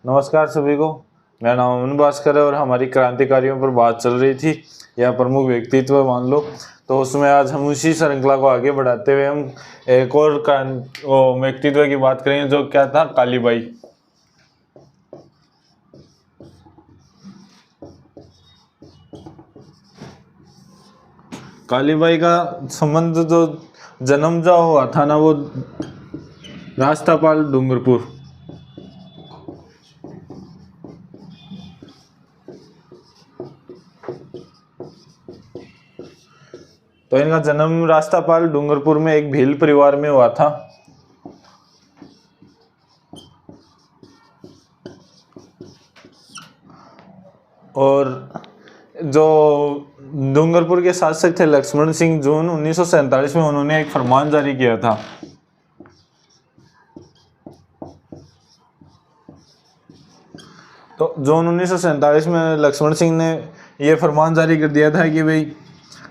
नमस्कार सभी को। मेरा नाम अमन भास्कर है और हमारी क्रांतिकारियों पर बात चल रही थी या प्रमुख व्यक्तित्व मान लो। तो उसमें आज हम उसी श्रृंखला को आगे बढ़ाते हुए हम एक और व्यक्तित्व की बात करेंगे जो क्या था, कालीबाई। कालीबाई का संबंध जो जन्म जो हुआ था ना, वो रास्तापाल डूंगरपुर। तो इनका जन्म रास्तापाल डूंगरपुर में एक भील परिवार में हुआ था। और जो डूंगरपुर के शासक थे लक्ष्मण सिंह, जून 1947 में उन्होंने एक फरमान जारी किया था। तो जून 1947 में लक्ष्मण सिंह ने यह फरमान जारी कर दिया था कि भाई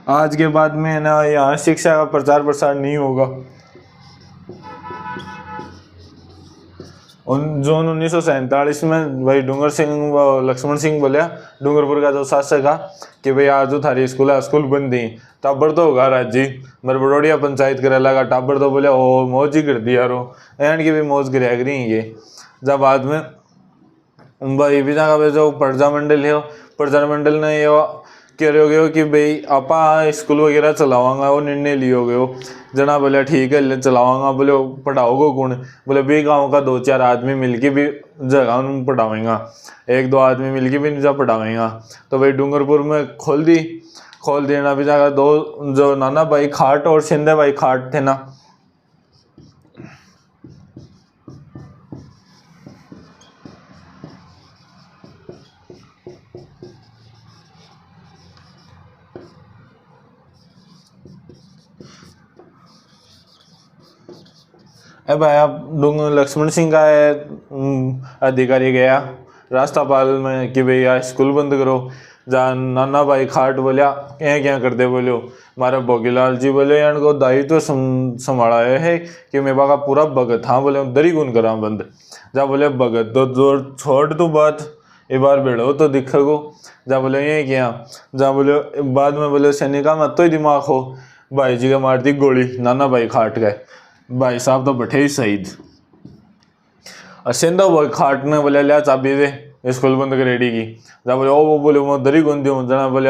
आज के बाद में ना यहाँ शिक्षा का प्रचार प्रसार नहीं होगा। जून 1947 में भाई लक्ष्मण सिंह बोलिया, डूंगरपुर का जो शासक था, कि भाई आज जो थारी स्कूल बंद दी टाबर तो होगा राजी मेरे बड़ोड़िया पंचायत करे लगा। टाबर तो बोले ओ मौज ही कर दी यारो, एंड की भी मौज कर रही ये। जब बाद में भाई भी जगह जो प्रजा मंडल ने ये कह रहे हो गए कि भाई आपा स्कूल वगैरह चलावांगा, वो निर्णय लियो गयो। जना बोले ठीक है चलावांगा। बोले पढ़ाओगे कौन? बोले भी गांव का 2-4 आदमी मिलके भी जगह पढ़ावेंगा, 1-2 आदमी मिलके भी नहीं जा पढ़ावेंगा। तो भाई डूंगरपुर में खोल देना भी जगह। दो जो नाना भाई खाट और शिंदे भाई खाट थे ना, अब आप लक्ष्मण सिंह का अधिकारी गया रास्तापाल में कि भैया स्कूल बंद करो। जहाँ नाना भाई खाट बोलिया क्या कर दे, बोलो मारा भोगीलाल जी बोले यान को दायित्व संभाला है कि मैं बाका पूरा भगत। हाँ बोले दरी गुन करा बंद। जा बोले भगत तो जोर छोड़ तू बात, एक बार बेड़ो तो दिखो। जा बोले ये क्या? जा बोले बाद में बोले सैनिका मत तो ही दिमाग हो, भाई जी का मार दी गोली। नाना भाई खाट गए, भाई साहब तो बैठे ही शहीद। असेंदा वो खाट ने बोले लिया चाबी दे स्कूल बंद कर रेडी की। जा बोले ओ वो बोले मैं दरी गुन दूँ। जना बोले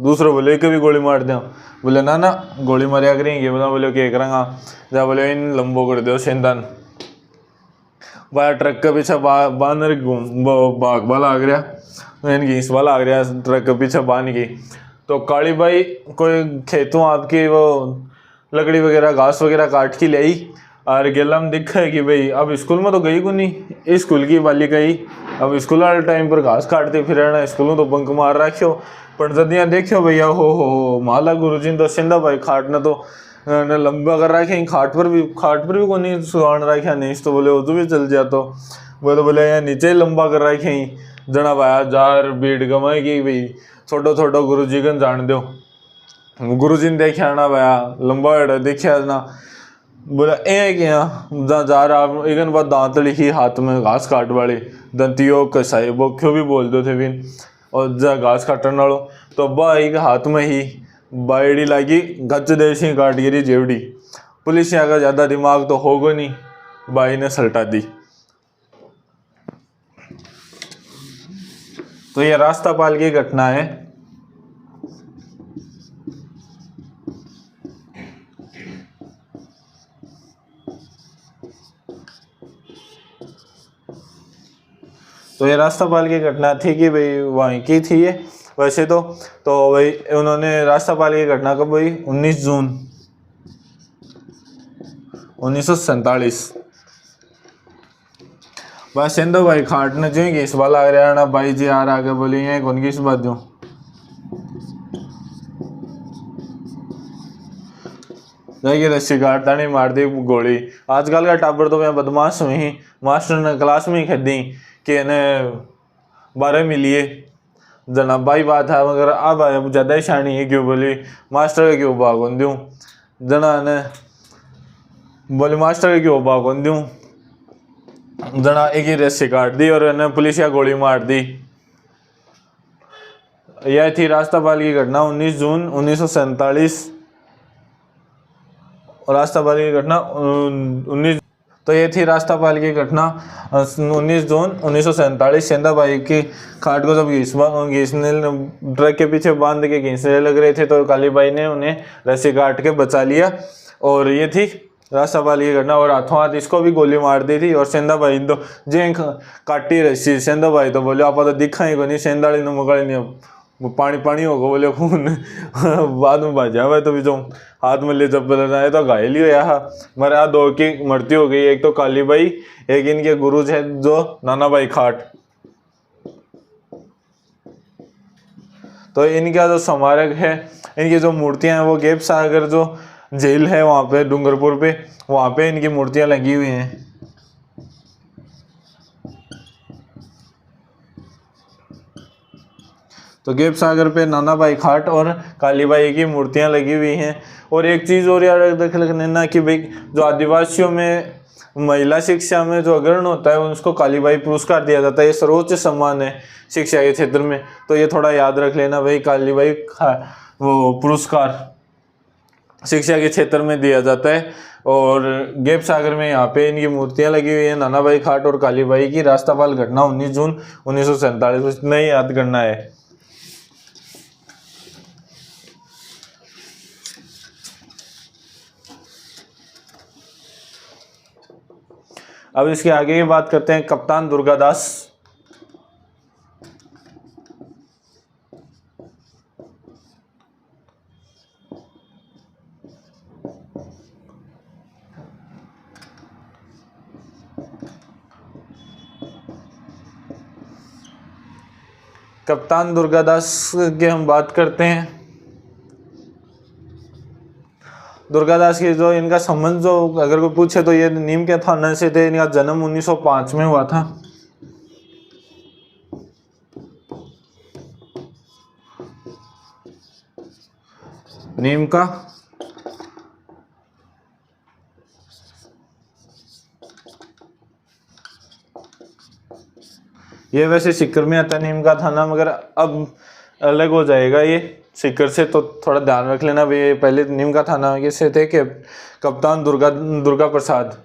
दूसरा बोले कभी गोली मार दूँ। बोले ना ना गोली मारिया करेंगे। बोले क्या करेंगा? जा बोले इन लंबो कर दो सेंदन। भाई ट्रक के पीछे बानर भाग वाला आ गया, इनकी इस वाला आ गया ट्रक के पीछे बांध की। तो काली बाई कोई खेतों आपकी वो लकड़ी वगैरह घास वगैरह काट के ले आई और गेला में दिखा है कि भाई अब स्कूल में तो गई को नहीं, स्कूल की वाली गई। अब स्कूल वाले टाइम पर घास काटते फिर स्कूल में तो बंक मार रखियो। पर जदिया देखियो भैया हो माला गुरुजी तो सिंधा भाई खाट ने तो लंबा कर रखे, खाट पर भी को नहीं सुहान रखा। नहीं तो बोले वो तो भी चल जाता। बोले यहाँ नीचे लंबा कर रखे जना भाया जार बीट गवाएगी भाई छोटो गुरु जी गन जान दो। गुरुजी ने देखा ना भाया लंबा देखा ना, बोला ए क्या जा रहा एक बात दांत लिखी हाथ में घास काट वाली दंतियों कसाई वो क्यों भी बोल दो थे बिन। और जा घास काटने वालों तो भाई के हाथ में ही बाइडी लगी गच देसी काट गिरी जेवड़ी। पुलिस यहाँ का ज़्यादा दिमाग तो होगा नहीं, भाई ने सल्टा दी। तो ये रास्तापाल की घटना है। तो ये रास्तापाल की घटना थी कि भाई वहीं की थी ये वैसे तो भाई उन्होंने रास्तापाल की घटना कब हुई? 19 जून 1947। बस सिंधु भाई खाट ने जो इस बार लग रहा है ना भाई जी आ आगे बोली है कौन की इस बात जो देखिए रस्सी काटता नहीं मार दी गोली। आजकल का टाबर तो मैं बदमाश हुई ही मास्टर ने क्लास में ही खदी कि इन्हें 12 मिलिए जना भाई बात है मगर अब ज़्यादा ही शानी है क्यों बोली मास्टर का क्यों भागों दूँ। जना ने बोले मास्टर का क्यों भागों दूँ। जना एक ही रस्सी काट दी और इन्हें पुलिस या गोली मार दी। यह थी रास्तापाल की घटना 19 जून 1947। और रास्तापाल की घटना 19 तो ये थी रास्तापाल की घटना 19 जून 1947। सेंधा बाई की खाट को जब घीसने ट्रक के पीछे बांध के घीसने लग रहे थे तो काली बाई ने उन्हें रस्सी काट के बचा लिया। और ये थी रास्तापाल की घटना। और हाथों हाथ इसको भी गोली मार दी थी। और सेंधा बाई तो जे काटी रस्सी सेंधा बाई तो बोले आप तो दिखा ही को नहीं, सेंधाड़ी ने मुगाड़ी नहीं पानी पानी होगा बोले खून बाद में भाजा हुआ तो भी जो हाथ में ले जब बनाए तो घायल ही होया मरा। दो की मृत्यु हो गई, एक तो काली बाई, एक इनके गुरु है जो नाना बाई खाट। तो इनका जो स्मारक है, इनकी जो मूर्तियां हैं वो गेप सागर जो जेल है वहाँ पे डूंगरपुर पे, वहाँ पे इनकी मूर्तियां लगी हुई हैं। तो गेप सागर पे नाना बाई खाट और काली बाई की मूर्तियां लगी हुई हैं। और एक चीज़ और याद रखने ना कि भाई जो आदिवासियों में महिला शिक्षा में जो अग्रणी होता है उसको काली बाई पुरस्कार दिया जाता है। ये सर्वोच्च सम्मान है शिक्षा के क्षेत्र में, तो ये थोड़ा याद रख लेना भाई। काली बाई वो पुरस्कार शिक्षा के क्षेत्र में दिया जाता है। और गेप सागर में यहाँ पे इनकी मूर्तियां लगी हुई हैं, नाना बाई खाट और काली बाई की। रास्तापाल घटना 19 जून 1947 इतना ही याद करना है। अब इसके आगे की बात करते हैं कप्तान दुर्गादास। कप्तान दुर्गादास की हम बात करते हैं। दुर्गादास की जो इनका संबंध जो अगर कोई पूछे तो ये नीम के थाना से थे। इनका जन्म 1905 में हुआ था। नीम का ये वैसे सीकर में आता है नीम का थाना, मगर अब अलग हो जाएगा ये सीकर से, तो थोड़ा ध्यान रख लेना भाई। पहले नीम का थाना ये से थे कि कप्तान दुर्गा प्रसाद।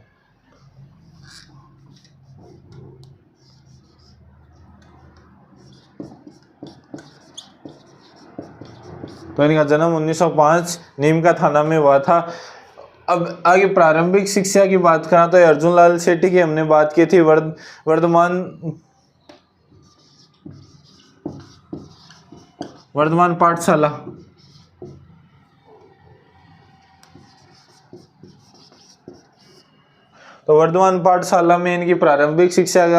तो इनका जन्म 1905 नीम का थाना में हुआ था। अब आगे प्रारंभिक शिक्षा की बात करा तो अर्जुन लाल सेठी की हमने बात की थी। वर्धमान पाठशाला, तो वर्धमान पाठशाला में इनकी प्रारंभिक शिक्षा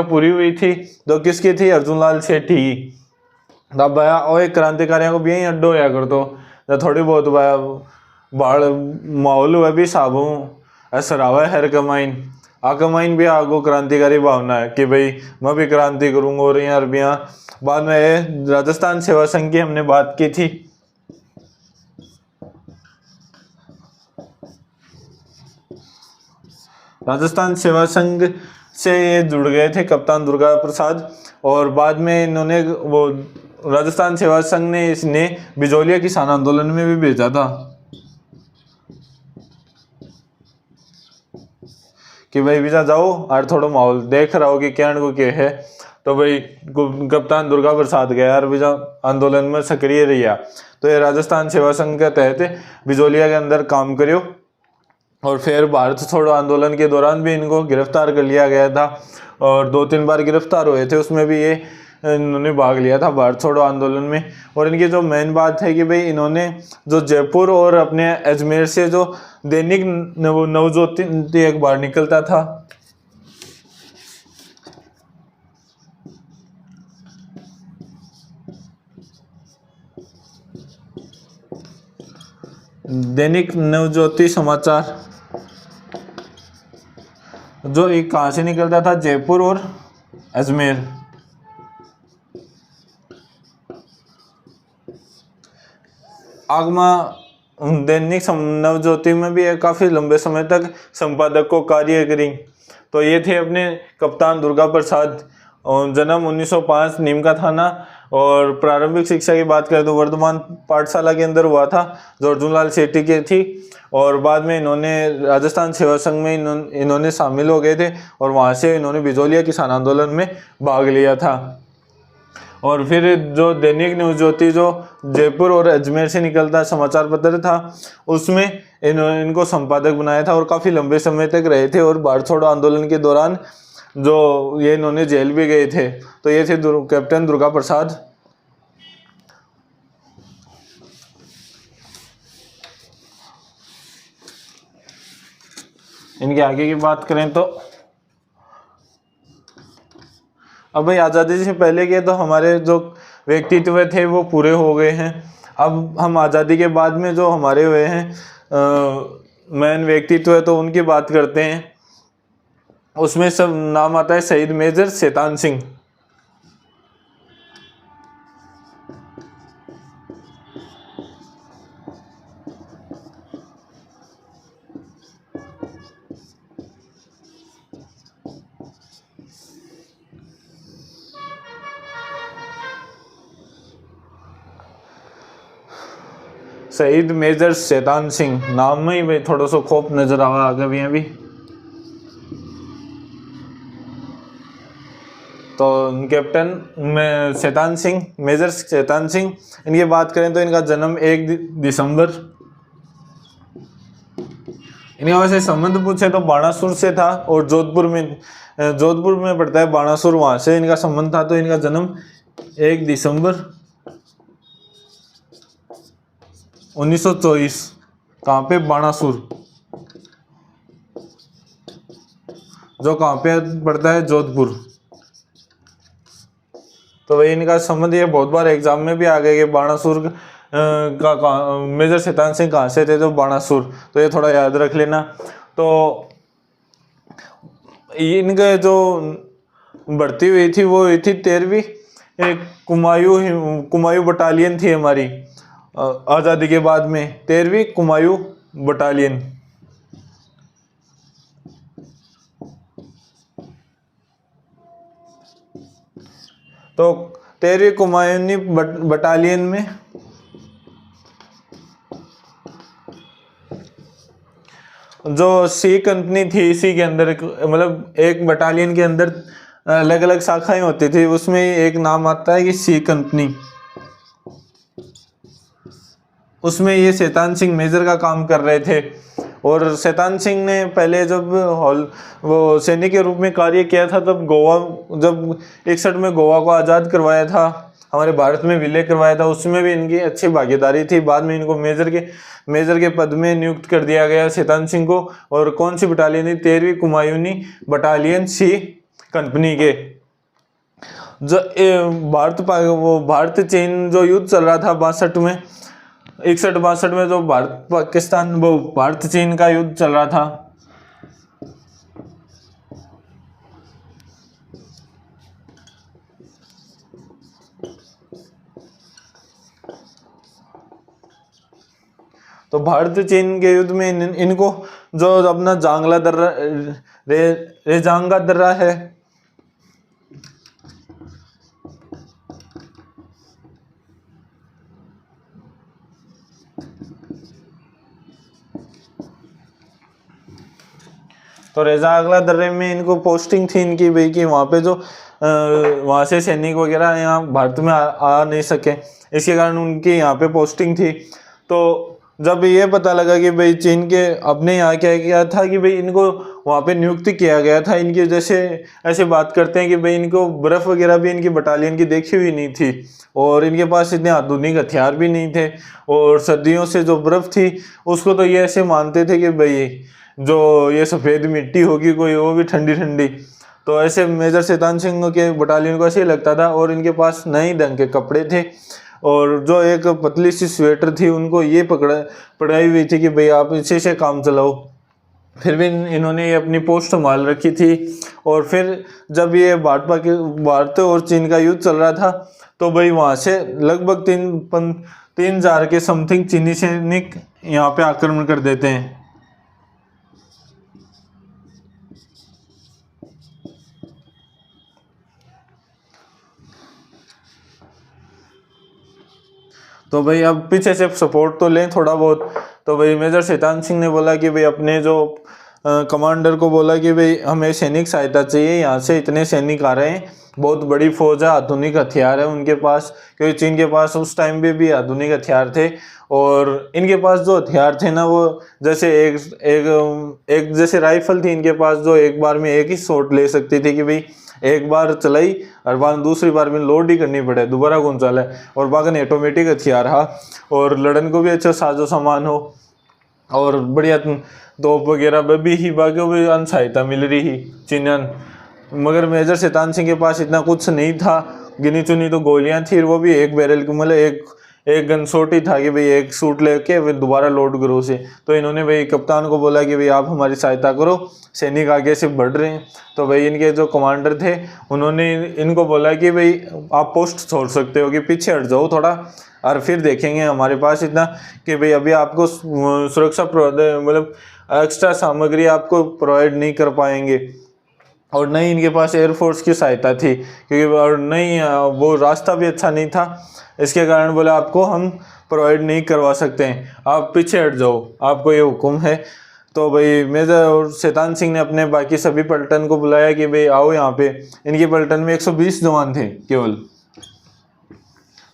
पूरी हुई थी। तो किसकी थी? अर्जुन लाल सेठी की। तब भाया और एक क्रांतिकारियों को भी यही अड्डो होया कर तो थोड़ी बहुत भाया बाढ़ माहौल हुआ भी साबू ऐसा रहा हर कमाइन आ कमाइन भी आगो क्रांतिकारी भावना है कि भाई मैं भी क्रांति करूंगा। और यहाँ अरबिया बाद में राजस्थान सेवा संघ की हमने बात की थी। राजस्थान सेवा संघ से ये जुड़ गए थे कप्तान दुर्गा प्रसाद। और बाद में इन्होंने वो राजस्थान सेवा संघ ने इसने बिजोलिया किसान आंदोलन में भी भेजा था कि भाई विजा जाओ और थोड़ा माहौल देख रहा हो कि क्या को क्या है। तो भाई कप्तान दुर्गा प्रसाद गया और विजा आंदोलन में सक्रिय रहा। तो ये राजस्थान सेवा संघ के तहत बिजोलिया के अंदर काम करियो। और फिर भारत छोड़ो आंदोलन के दौरान भी इनको गिरफ्तार कर लिया गया था और 2-3 बार गिरफ्तार हुए थे, उसमें भी ये इन्होंने भाग लिया था भारत छोड़ो आंदोलन में। और इनकी जो मेन बात है कि भाई इन्होंने जो जयपुर और अपने अजमेर से जो दैनिक नवज्योति एक बार निकलता था, दैनिक नवज्योति समाचार, जो एक कहाँ से निकलता था? जयपुर और अजमेर। आगमा दैनिक नवज्योति में भी काफ़ी लंबे समय तक संपादक को कार्य करी। तो ये थे अपने कप्तान दुर्गा प्रसाद। और जन्म 1905 नीम का थाना, और प्रारंभिक शिक्षा की बात करें तो वर्धमान पाठशाला के अंदर हुआ था जो अर्जुनलाल सेठी की थी। और बाद में इन्होंने राजस्थान सेवा संघ में इन्होंने शामिल हो गए थे, और वहाँ से इन्होंने बिजोलिया किसान आंदोलन में भाग लिया था। और फिर जो दैनिक नवज्योति जो जयपुर और अजमेर से निकलता समाचार पत्र था, उसमें इनको संपादक बनाया था और काफ़ी लंबे समय तक रहे थे। और भारत छोड़ो आंदोलन के दौरान जो ये इन्होंने जेल भी गए थे। तो ये थे कैप्टन दुर्गा प्रसाद। इनके आगे की बात करें तो अब भाई आज़ादी से पहले के तो हमारे जो व्यक्तित्व थे वो पूरे हो गए हैं। अब हम आज़ादी के बाद में जो हमारे हुए हैं मेन व्यक्तित्व है तो उनकी बात करते हैं। उसमें सब नाम आता है शहीद मेजर शैतान सिंह। शहीद मेजर शैतान सिंह नाम में ही भाई थोड़ा सा खौफ नजर आवा आगे भी अभी। तो कैप्टन शैतान सिंह, मेजर शैतान सिंह, इनकी बात करें तो इनका जन्म 1 दिसंबर, इनका वैसे संबंध पूछे तो बाणासुर से था, और जोधपुर में पड़ता है बाणासुर, वहाँ से इनका संबंध था। तो इनका जन्म 1 दिसंबर 1924, कहाँ पे, बाणासुर, जो कहाँ पे पड़ता है, जोधपुर। तो वही इनका संबंध ये बहुत बार एग्जाम में भी आ गया कि बाणासुर का मेजर शैतान सिंह कहाँ से थे, तो बाणासुर। तो ये थोड़ा याद रख लेना। तो इनके जो भर्ती हुई थी वो हुई थी 13वीं कुमायूं बटालियन थी हमारी आज़ादी के बाद में, 13वीं कुमायूं बटालियन। तो 13वीं कुमायूनी बटालियन में जो सी कंपनी थी, इसी के अंदर मतलब एक बटालियन के अंदर अलग अलग शाखाएं होती थी, उसमें एक नाम आता है कि सी कंपनी। उसमें ये शैतान सिंह मेजर का काम कर रहे थे। और शैतान सिंह ने पहले जब वो सैनिक के रूप में कार्य किया था तब जब 61 में गोवा को आज़ाद करवाया था, हमारे भारत में विलय करवाया था, उसमें भी इनकी अच्छी भागीदारी थी। बाद में इनको मेजर के पद में नियुक्त कर दिया गया शैतान सिंह को। और कौन सी बटालियन थी, 13वीं कुमायूनी बटालियन सी कंपनी के। जो भारत चीन जो युद्ध चल रहा था 61-62 में, जो भारत चीन का युद्ध चल रहा था, तो भारत चीन के युद्ध में इनको जो अपना जांगला दर्रा रेजांगा दर्रा है, तो रेजांगला दर्रे में इनको पोस्टिंग थी इनकी भाई कि वहाँ पे जो वहाँ से सैनिक वगैरह यहाँ भारत में आ नहीं सके, इसके कारण उनकी यहाँ पे पोस्टिंग थी। तो जब ये पता लगा कि भाई चीन के अपने यहाँ क्या किया था कि भाई इनको वहाँ पे नियुक्त किया गया था, इनकी जैसे ऐसे बात करते हैं कि भाई इनको बर्फ़ वगैरह भी इनकी बटालियन की देखी हुई नहीं थी, और इनके पास इतने आधुनिक हथियार भी नहीं थे, और सर्दियों से जो बर्फ़ थी उसको तो ये ऐसे मानते थे कि भाई जो ये सफ़ेद मिट्टी होगी कोई, वो भी ठंडी ठंडी। तो ऐसे मेजर शैतान सिंह के बटालियन को ऐसे ही लगता था। और इनके पास नए ढंग के कपड़े थे, और जो एक पतली सी स्वेटर थी उनको ये पकड़ाई हुई थी कि भाई आप इसी से काम चलाओ। फिर भी इन्होंने ये अपनी पोस्ट संभाल रखी थी। और फिर जब ये भारत और चीन का युद्ध चल रहा था तो भाई वहाँ से लगभग 3,000 के समथिंग चीनी सैनिक यहाँ पे आक्रमण कर देते हैं। तो भाई अब पीछे से सपोर्ट तो लें थोड़ा बहुत। तो भाई मेजर शैतान सिंह ने बोला कि भाई अपने जो कमांडर को बोला कि भाई हमें सैनिक सहायता चाहिए, यहाँ से इतने सैनिक आ रहे हैं, बहुत बड़ी फौज है, आधुनिक हथियार है उनके पास, क्योंकि चीन के पास उस टाइम पे भी आधुनिक हथियार थे। और इनके पास जो हथियार थे ना, वो जैसे एक जैसे राइफल थी इनके पास, जो एक बार में एक ही शॉट ले सकती थी कि भाई एक बार चलाई और बाद दूसरी बार में लोड ही करनी पड़े, दोबारा कौन चला है। और बागन ऑटोमेटिक हथियार हा, और लड़न को भी अच्छा साजो सामान हो, और बढ़िया तोप वगैरह भी ही बाकी भी अन सहायता मिल रही ही चीनियन। मगर मेजर शैतान सिंह के पास इतना कुछ नहीं था, गिनी चुनी तो गोलियां थी, वो भी एक बैरल की, मतलब एक गन शॉट ही था कि भाई एक शूट लेके फिर दोबारा लोड करो उसे। तो इन्होंने भाई कप्तान को बोला कि भाई आप हमारी सहायता करो, सैनिक आगे से बढ़ रहे हैं। तो भाई इनके जो कमांडर थे उन्होंने इनको बोला कि भाई आप पोस्ट छोड़ सकते हो, कि पीछे हट जाओ थोड़ा और फिर देखेंगे, हमारे पास इतना कि भाई अभी आपको सुरक्षा मतलब एक्स्ट्रा सामग्री आपको प्रोवाइड नहीं कर पाएंगे। और नहीं इनके पास एयरफोर्स की सहायता थी, क्योंकि और नहीं वो रास्ता भी अच्छा नहीं था, इसके कारण बोला आपको हम प्रोवाइड नहीं करवा सकते हैं, आप पीछे हट जाओ, आपको ये हुक्म है। तो भाई मेजर और शैतान सिंह ने अपने बाकी सभी पलटन को बुलाया कि भाई आओ यहाँ पे। इनकी पलटन में 120 जवान थे केवल।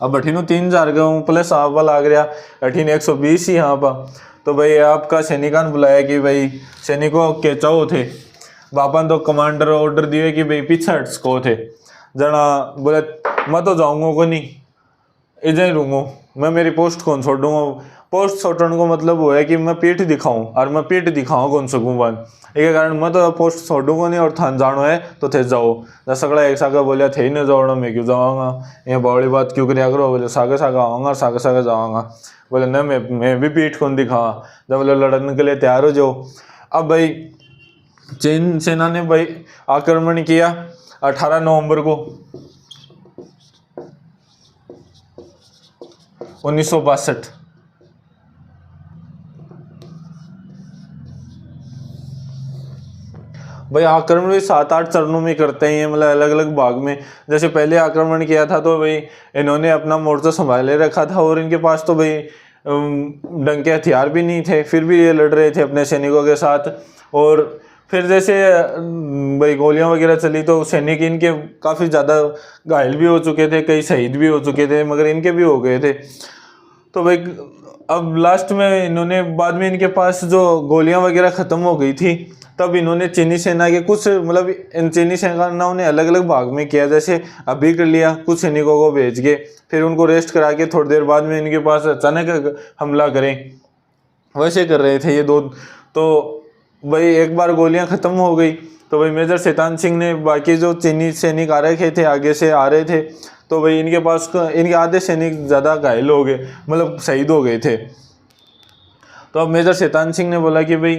अब अठीनों 3,000 का प्लस आप वाला आ गया, अठीन 120 ही यहाँ पर। तो भाई आपका सैनिकान बुलाया कि भाई सैनिकों के चाहो थे बापन, तो कमांडर ऑर्डर दिए कि भाई पीछे हट सको थे। जना बोले मैं तो जाऊँगा को नहीं, इधर ही रहूँगा, मैं मेरी पोस्ट कौन छोड़ूंगा। पोस्ट छोड़ने को मतलब वो है कि मैं पीठ दिखाऊं, और मैं पीठ दिखाऊं कौन सकूँ बन, एक कारण मैं तो पोस्ट छोड़ूंगा नहीं, और थान जानो है तो थे जाओ। जैसा सगड़ा एक सागा बोलिया थे ही नहीं जाओ, मैं क्यों जाऊँगा, ये बड़ी बात क्यों करिया करो। बोले सागे सागा आऊँगा, सागे सागे जाऊँगा। बोले न मैं भी पीठ कौन दिखावा, जब बोले लड़ने के लिए तैयार हो जाओ। अब भाई चीन सेना ने भाई आक्रमण किया 18 नवंबर को 1962। भाई आक्रमण भी 7-8 चरणों में करते हैं, मतलब अलग अलग भाग में। जैसे पहले आक्रमण किया था तो भाई इन्होंने अपना मोर्चा संभाले रखा था, और इनके पास तो भाई ढंग के हथियार भी नहीं थे, फिर भी ये लड़ रहे थे अपने सैनिकों के साथ। और फिर जैसे भाई गोलियां वगैरह चली तो सैनिक इनके काफ़ी ज़्यादा घायल भी हो चुके थे, कई शहीद भी हो चुके थे, मगर इनके भी हो गए थे। तो भाई अब लास्ट में इन्होंने बाद में इनके पास जो गोलियां वगैरह ख़त्म हो गई थी, तब इन्होंने चीनी सेना के कुछ मतलब इन चीनी सेनाओं ने अलग अलग भाग में किया, जैसे अभी कर लिया, कुछ सैनिकों को भेज के फिर उनको रेस्ट करा के थोड़ी देर बाद में इनके पास अचानक हमला करें, वैसे कर रहे थे ये दो। तो भाई एक बार गोलियां ख़त्म हो गई तो भाई मेजर शैतान सिंह ने बाकी जो चीनी सैनिक आ रहे थे, आगे से आ रहे थे, तो भाई इनके पास इनके आधे सैनिक ज़्यादा घायल हो गए, मतलब शहीद हो गए थे। तो अब मेजर शैतान सिंह ने बोला कि भाई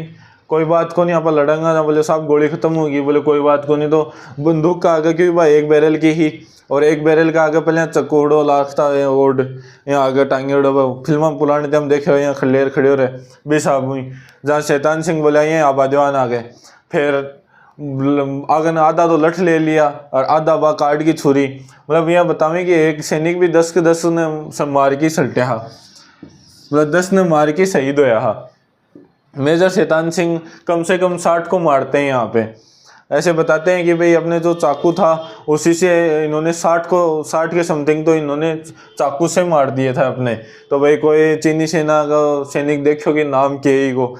कोई बात को नहीं, आप लड़ेंगे ना। बोले साहब गोली खत्म होगी। बोले कोई बात को नहीं। तो बंदूक का आगे क्योंकि भाई एक बैरल की ही, और एक बैरल का आगे पहले चकोड़ो लाखता ओड यहाँ आगे टांगे उड़ो फिल्म पुराने थे हम देखे हुए, यहाँ खलेर खड़े हो रहे भी साहब हुई, जहाँ शैतान सिंह बोला ये आबादवान आ गए। फिर आगे आधा तो लठ ले लिया और आधा बा काट की छुरी, मतलब यहाँ बतावें कि एक सैनिक भी 10 के 10 ने मार की सलटे हा, मतलब 10 ने मार के शहीद होया हा। मेजर शैतान सिंह कम से कम 60 को मारते हैं यहाँ पे। ऐसे बताते हैं कि भाई अपने जो चाकू था उसी से इन्होंने 60 के समथिंग तो इन्होंने चाकू से मार दिए था अपने। तो भाई कोई चीनी सेना का सैनिक देखो कि नाम के ही को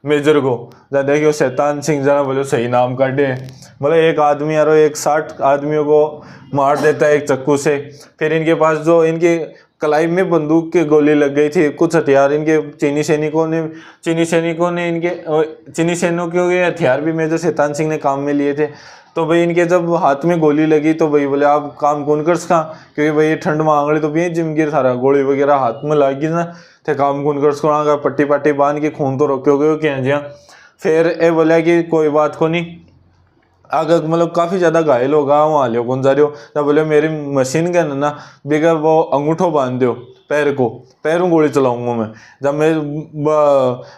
मेजर को जरा देखियो शैतान सिंह, जरा बोलो सही नाम काटे, मतलब एक आदमी यारो एक 60 आदमियों को मार देता है एक चाकू से। फिर इनके पास जो इनके कलाई में बंदूक की गोली लग गई थी, कुछ हथियार इनके चीनी सैनिकों ने इनके चीनी सैनिकों के हथियार भी मेजर शैतान सिंह ने काम में लिए थे। तो भाई इनके जब हाथ में गोली लगी तो भाई बोले आप काम कौन कर सका, क्योंकि भाई ये ठंड में आंगड़ी तो भी जिमगिर सारा गोली वगैरह हाथ में लगी ना, थे काम कौन कर सका, पट्टी पट्टी बांध के खून तो रोक्योगे क्या जिया। फिर ये बोला कि कोई बात को नहीं, अगर मतलब काफ़ी ज़्यादा घायल होगा वहाँ लियो कौन जा रहे हो, तब बोले मेरी मशीन गन ना बिगर वो अंगूठो बांध दो, पैरों गोली चलाऊंगा मैं। जब मैं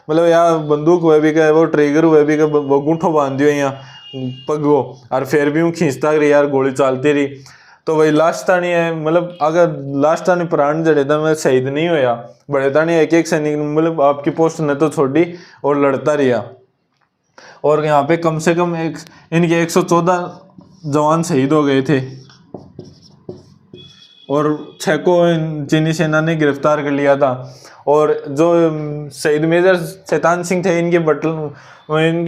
मतलब यार बंदूक हुए भी क्या वो ट्रिगर हुए भी क्या वो गुंठो बांध दियो यहाँ पग को, और फिर भी हूँ खींचता रही यार, गोली चलती रही। तो वही लास्ट तानी है, मतलब अगर लास्ट तानी प्राण जड़े था मैं शहीद नहीं होया, बड़े तानी एक एक सैनिक मतलब आपकी पोस्ट ने तो छोड़ी और लड़ता रहा। और यहाँ पे कम से कम इनके 114 जवान शहीद हो गए थे और 6 को चीनी सेना ने गिरफ्तार कर लिया था। और जो शहीद मेजर शैतान सिंह थे, इनकी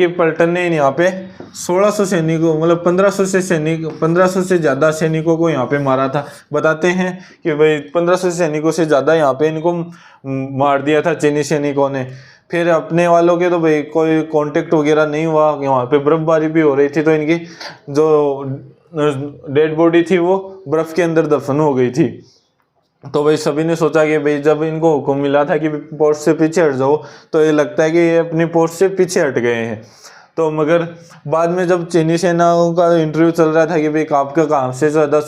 पलटन ने यहाँ पे 1600 सैनिकों मतलब 1500 से ज़्यादा सैनिकों को यहाँ पे मारा था। बताते हैं कि भाई 1500 सैनिकों से ज़्यादा यहाँ पे इनको मार दिया था चीनी सैनिकों ने। फिर अपने वालों के तो भाई कोई कांटेक्ट वगैरह नहीं हुआ, वहाँ पे बर्फबारी भी हो रही थी, तो इनकी जो डेड बॉडी थी वो बर्फ के अंदर दफन हो गई थी। तो भाई सभी ने सोचा कि भाई जब इनको हुक्म मिला था कि पोस्ट से पीछे हट जाओ, तो ये लगता है कि ये अपनी पोस्ट से पीछे हट गए हैं। तो मगर बाद में जब चीनी सेनाओं का इंटरव्यू चल रहा था कि भाई आपका कहाँ से ज़्यादा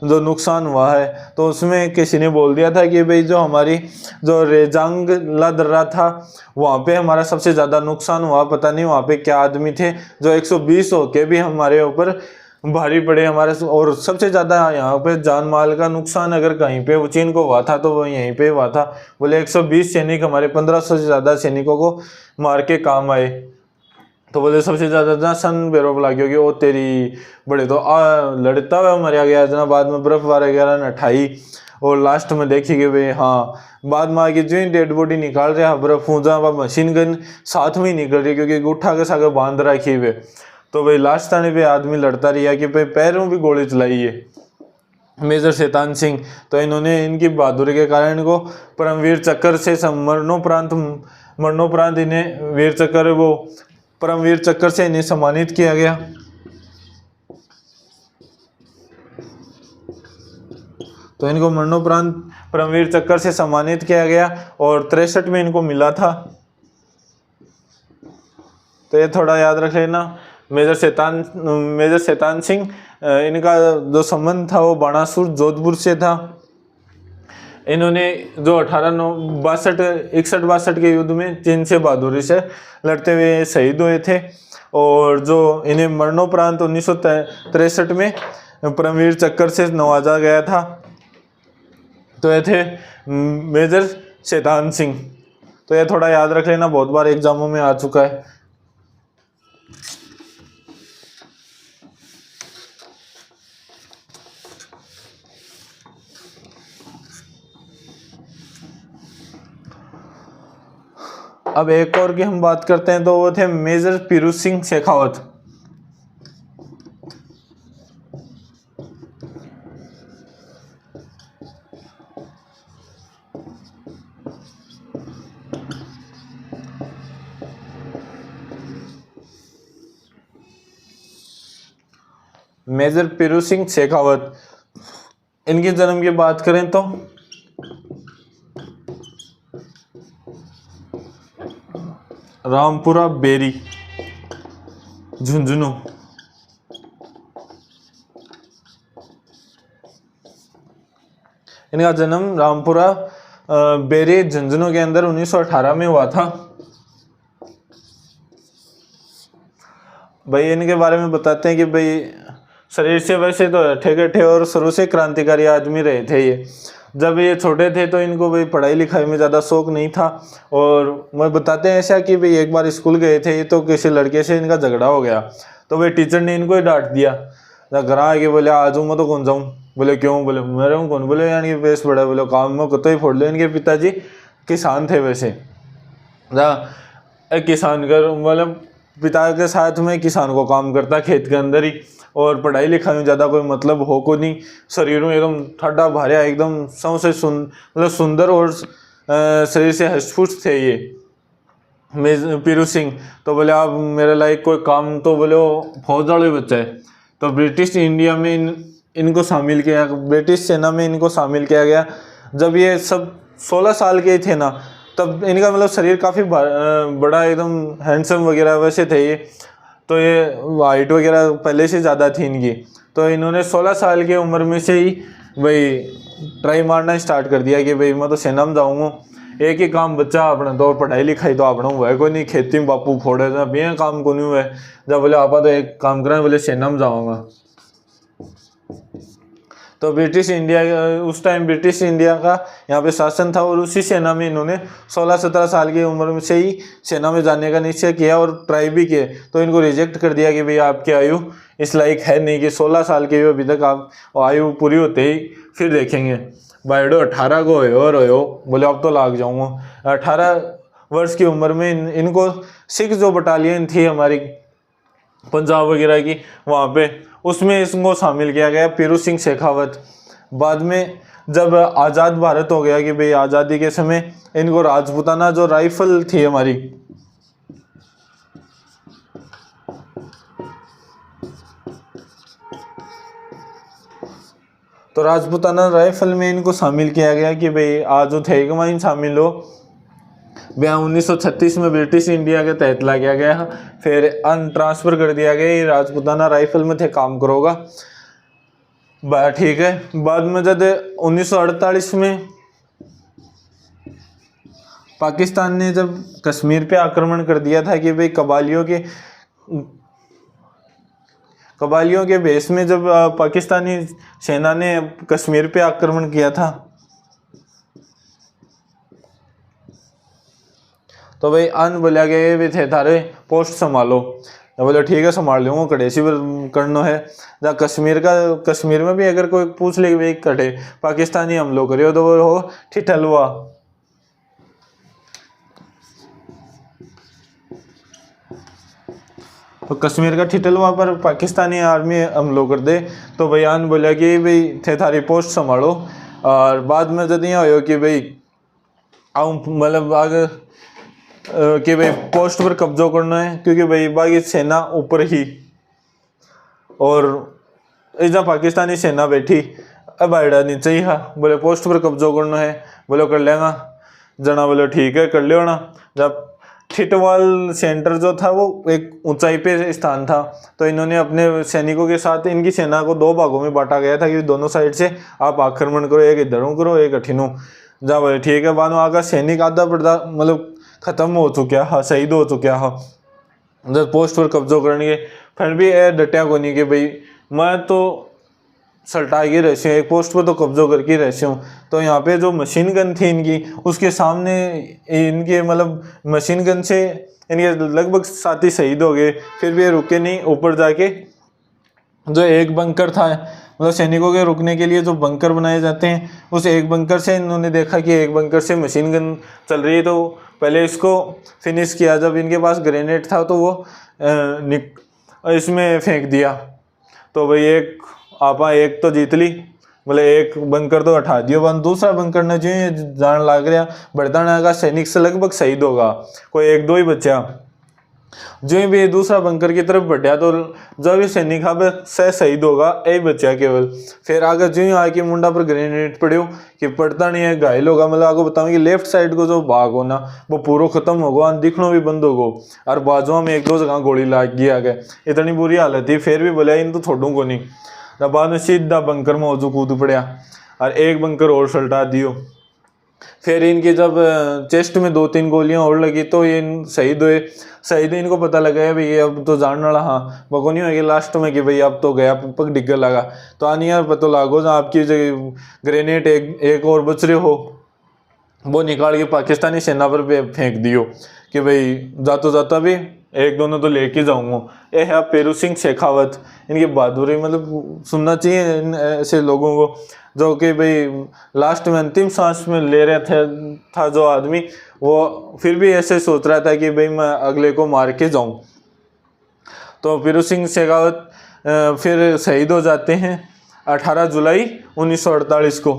जो नुकसान हुआ है, तो उसमें किसी ने बोल दिया था कि भाई जो हमारी जो रेजांग ला दर्रा था वहाँ पे हमारा सबसे ज़्यादा नुकसान हुआ। पता नहीं वहाँ पे क्या आदमी थे जो 120 होके भी हमारे ऊपर भारी पड़े हमारे। और सबसे ज़्यादा यहाँ पे जान माल का नुकसान अगर कहीं पे चीन को हुआ था तो वो यहीं पे हुआ था। बोले 120 सैनिक हमारे 1500 से ज़्यादा सैनिकों को मार के काम आए। तो बोले सबसे ज़्यादा सन बेरोप लगी होगी, वो तेरी बड़े तो लड़ता हुआ मरा गया जना। बाद में बर्फ वगैरह न ठाई और लास्ट में देखी कि भाई हाँ, बाद में आगे जो ही डेड बॉडी निकाल रहे बर्फ जहाँ वह मशीन गन साथ में ही निकल रही, क्योंकि उठा के सागर बांध रखी हुए। तो भाई लास्ट आने पे आदमी लड़ता रहा कि भाई पैरों भी गोली चलाई है मेजर शैतान सिंह। तो इन्होंने इनकी बहादुरी के कारण इनको परमवीर चक्र से मरणोपरांत इन्हें वीर चक्र वो परमवीर चक्र से इन्हें सम्मानित किया गया। तो इनको मरणोपरांत परमवीर चक्र से सम्मानित किया गया और 63 में इनको मिला था। तो ये थोड़ा याद रख लेना। मेजर शैतान सिंह इनका जो संबंध था वो बाणासुर जोधपुर से था। इन्होंने जो 1861-62 के युद्ध में चीन से बहादुरी से लड़ते हुए शहीद हुए थे। और जो इन्हें मरणोपरांत 1963 में परमवीर चक्र से नवाजा गया था। तो ये थे मेजर शैतान सिंह। तो ये थोड़ा याद रख लेना, बहुत बार एग्जामों में आ चुका है। अब एक और की हम बात करते हैं तो वो थे मेजर पीरू सिंह शेखावत। मेजर पीरू सिंह शेखावत, इनके जन्म की बात करें तो रामपुरा बेरी झुंझुनू। इनका जन्म रामपुरा बेरी झुंझुनू के अंदर 1918 में हुआ था। भाई इनके बारे में बताते हैं कि भाई शरीर से वैसे तो ठेके और शुरू से क्रांतिकारी आदमी रहे थे ये। जब ये छोटे थे तो इनको भाई पढ़ाई लिखाई में ज़्यादा शौक नहीं था। और मैं बताते हैं ऐसा कि भाई एक बार स्कूल गए थे तो किसी लड़के से इनका झगड़ा हो गया, तो भाई टीचर ने इनको ही डांट दिया। घर आके बोले आज मैं तो कौन जाऊँ, बोले क्यों, बोले मेरे हूँ कौन, बोले यानी बेस बड़ा, बोले काम में कुत्ता ही फोड़ लो। इनके पिताजी किसान थे वैसे, किसान कर मतलब पिता के साथ में किसान को काम करता खेत के अंदर ही। और पढ़ाई लिखाई में ज़्यादा कोई मतलब हो को नहीं, शरीर में एकदम ठंडा भारिया एकदम सबसे मतलब सुंदर और शरीर से हष्टपुष्ट थे ये पीरू सिंह। तो बोले आप मेरे लायक कोई काम, तो बोले वो फौज वाले बच्चा है। तो ब्रिटिश इंडिया में इनको शामिल किया, ब्रिटिश सेना में इनको शामिल किया गया। जब ये सब 16 साल के थे ना, तब इनका मतलब शरीर काफ़ी बड़ा एकदम हैंडसम वगैरह वैसे थे ये। तो ये हाइट वगैरह पहले से ज़्यादा थी इनकी। तो इन्होंने 16 साल की उम्र में से ही भाई ट्राई मारना स्टार्ट कर दिया कि भाई मैं तो सेना में जाऊँगा। एक ही काम बच्चा अपना तो पढ़ाई लिखाई तो अपना हुआ है कोई नहीं, खेती में बापू फोड़े था बिना काम को नहीं हुआ है। जब बोले आपा तो एक काम करें, बोले सेना में जाऊँगा। तो ब्रिटिश इंडिया, उस टाइम ब्रिटिश इंडिया का यहाँ पे शासन था और उसी सेना में इन्होंने 16-17 साल की उम्र में से ही सेना में जाने का निश्चय किया और ट्राई भी किए। तो इनको रिजेक्ट कर दिया कि भाई आपकी आयु इस लायक है नहीं कि 16 साल के हो अभी तक, आप आयु पूरी होते ही फिर देखेंगे। बाइडो 18 को हो बोले अब तो लाग जाऊँगा। 18 वर्ष की उम्र में इनको सिख जो बटालियन थी हमारी पंजाब वगैरह की, वहाँ पे उसमें इसको शामिल किया गया, पीरू सिंह शेखावत। बाद में जब आज़ाद भारत हो गया कि भाई आज़ादी के समय इनको राजपूताना जो राइफल थी हमारी, तो राजपूताना राइफल में इनको शामिल किया गया कि भाई आज थे वहीं शामिल हो। वह 1936 में ब्रिटिश इंडिया के तहत ला गया, फिर अन ट्रांसफ़र कर दिया गया, ये राजपूताना राइफल में थे काम करोगा। ठीक है। बाद में जब 1948 में पाकिस्तान ने जब कश्मीर पे आक्रमण कर दिया था कि भाई कबालियों के बेस में जब पाकिस्तानी सेना ने कश्मीर पे आक्रमण किया था, तो भाई अन बोला गया भी थे थारे पोस्ट संभालो। तो बोले ठीक है संभाल लूँगा, कड़ेसी पर करना है। जहाँ कश्मीर में भी अगर कोई पूछ ले भाई कटे पाकिस्तानी हमलों करियो तो वो हो ठिठलवा। तो कश्मीर का ठिठलवा पर पाकिस्तानी आर्मी हमलों कर दे। तो भाई अन बोला कि भाई थे थारी पोस्ट संभालो। और बाद में जब यहाँ हो कि भाई आऊँ मतलब आगे कि भाई पोस्ट पर कब्जा करना है, क्योंकि भाई बाकी सेना ऊपर ही और इधर पाकिस्तानी सेना बैठी, अब आइडा नीचे ही हा। बोले पोस्ट पर कब्जा करना है, बोले कर लेगा जना, बोले ठीक है कर लियो ना। जब ठिटवाल सेंटर जो था वो एक ऊंचाई पे स्थान था, तो इन्होंने अपने सैनिकों के साथ इनकी सेना को 2 भागों में बांटा गया था कि दोनों साइड से आप आक्रमण करो, एक इधरों करो एक अठिनों। जा बोले ठीक है। बाद में आगा सैनिक आधा बढ़ा मतलब खत्म हो चुका है, शहीद हो चुका है। जब पोस्ट पर कब्जा करने फिर भी डटिया को नहीं कि भाई मैं तो सल्टा के रहती हूँ, एक पोस्ट पर तो कब्जा करके रहती हूँ। तो यहाँ पे जो मशीन गन थी इनकी, उसके सामने इनके मतलब मशीन गन से इनके लगभग साथी शहीद हो गए। फिर भी ये रुके नहीं, ऊपर जाके जो एक बंकर था मतलब सैनिकों के रुकने के लिए जो बंकर बनाए जाते हैं, उस एक बंकर से इन्होंने देखा कि एक बंकर से मशीन गन चल रही है, तो पहले इसको फिनिश किया। जब इनके पास ग्रेनेड था तो वो इसमें फेंक दिया। तो भाई एक तो जीत ली, बोले एक बंकर तो हटा दियो। बन दूसरा बंकर ने जो जान लाग रहा बरताना का सैनिक से लगभग शहीद होगा, कोई 1-2 ही बचा। जो भी दूसरा बंकर की तरफ बढ़िया तो जो भी सैनिक से शहीद होगा यही बचा केवल। फिर आगे जो ही आके मुंडा पर ग्रेनेड पड़ो कि पड़ता नहीं है, घायल होगा। मतलब आपको बताऊँ कि लेफ्ट साइड को जो भाग हो ना वो पूरा खत्म होगा, दिखना भी बंद होगा और बाजुआ में 1-2 जगह गोली लाग गई आगे, इतनी बुरी हालत थी। फिर भी बोला इन तो छोड़ू को नहीं। तब बाद में सीधा बंकर में ओजू कूद पड़ा और एक बंकर और सल्टा दियो। फिर इनके जब चेस्ट में 2-3 गोलियां और लगी तो ये शहीद हुए। शहीद इनको पता लगा भाई अब तो जानने वाला, हाँ वो नहीं होगी लास्ट में कि भाई अब तो गया पग डिग्गर लगा। तो आनी यार पता लागो जहाँ आपकी ग्रेनेड एक और बच रहे हो, वो निकाल के पाकिस्तानी सेना पर फेंक दियो कि भाई जाता भी 1-2 तो लेके जाऊंगा। ये है पेरू सिंह शेखावत। इनकी बहादुरी मतलब सुनना चाहिए ऐसे लोगों को जो कि भाई लास्ट में अंतिम सांस में ले रहे था जो आदमी, वो फिर भी ऐसे सोच रहा था कि भाई मैं अगले को मार के जाऊं। तो पेरू सिंह शेखावत फिर शहीद हो जाते हैं 18 जुलाई 1948 को।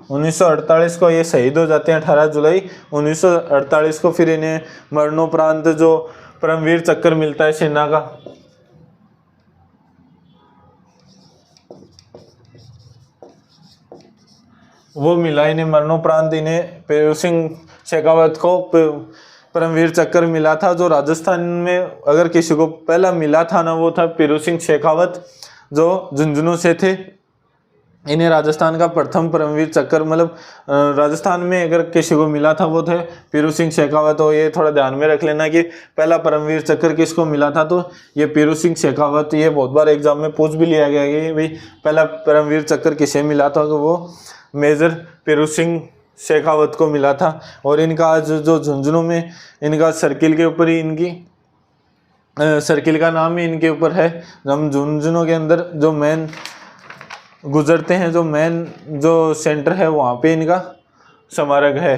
1948 को ये शहीद हो जाते हैं 18 जुलाई 1948 को। फिर इन्हें मरणोपरांत जो परमवीर चक्र मिलता है सेना का, वो मिला इन्हें मरणोपरांत। इन्हें पेरू सिंह शेखावत को परमवीर चक्र मिला था जो राजस्थान में अगर किसी को पहला मिला था ना, वो था पीरू सिंह शेखावत जो झुंझुनू से थे। इन्हें राजस्थान का प्रथम परमवीर चक्र मतलब राजस्थान में अगर किसी को मिला था वो थे पीरू सिंह शेखावत। तो ये थोड़ा ध्यान में रख लेना कि पहला परमवीर चक्र किसको मिला था, तो ये पीरू सिंह शेखावत। ये बहुत बार एग्जाम में पूछ भी लिया गया कि भाई पहला परमवीर चक्र किसे मिला था, तो वो मेजर पीरू सिंह शेखावत को मिला था। और इनका आज जो झुंझुनू में इनका सर्किल के ऊपर ही इनकी सर्किल का नाम ही इनके ऊपर है। हम झुंझुनू के अंदर जो मेन गुजरते हैं, जो मेन जो सेंटर है वहाँ पे इनका स्मारक है,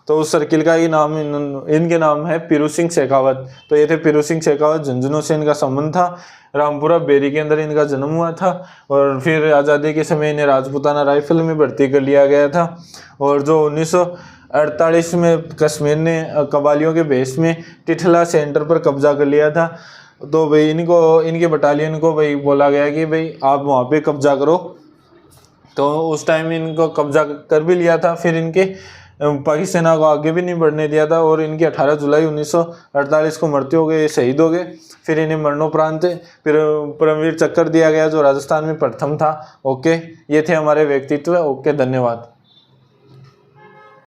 तो उस सर्किल का ही नाम इनके नाम है पीरू सिंह शेखावत। तो ये थे पीरू सिंह शेखावत। झुंझुनू से इनका संबंध था, रामपुरा बेरी के अंदर इनका जन्म हुआ था और फिर आज़ादी के समय इन्हें राजपूताना राइफल में भर्ती कर लिया गया था। और जो 1948 में कश्मीर ने कबालियों के भेष में टिठला सेंटर पर कब्जा कर लिया था, तो भाई इनको इनके बटालियन को भाई बोला गया कि भाई आप वहाँ पे कब्जा करो। तो उस टाइम इनको कब्जा कर भी लिया था, फिर इनके पाकिस्तान सेना को आगे भी नहीं बढ़ने दिया था और इनके 18 जुलाई 1948 को मृत्यु हो गए, शहीद हो गए। फिर इन्हें मरणोपरांत फिर परमवीर चक्र दिया गया जो राजस्थान में प्रथम था। ओके, ये थे हमारे व्यक्तित्व। ओके, धन्यवाद।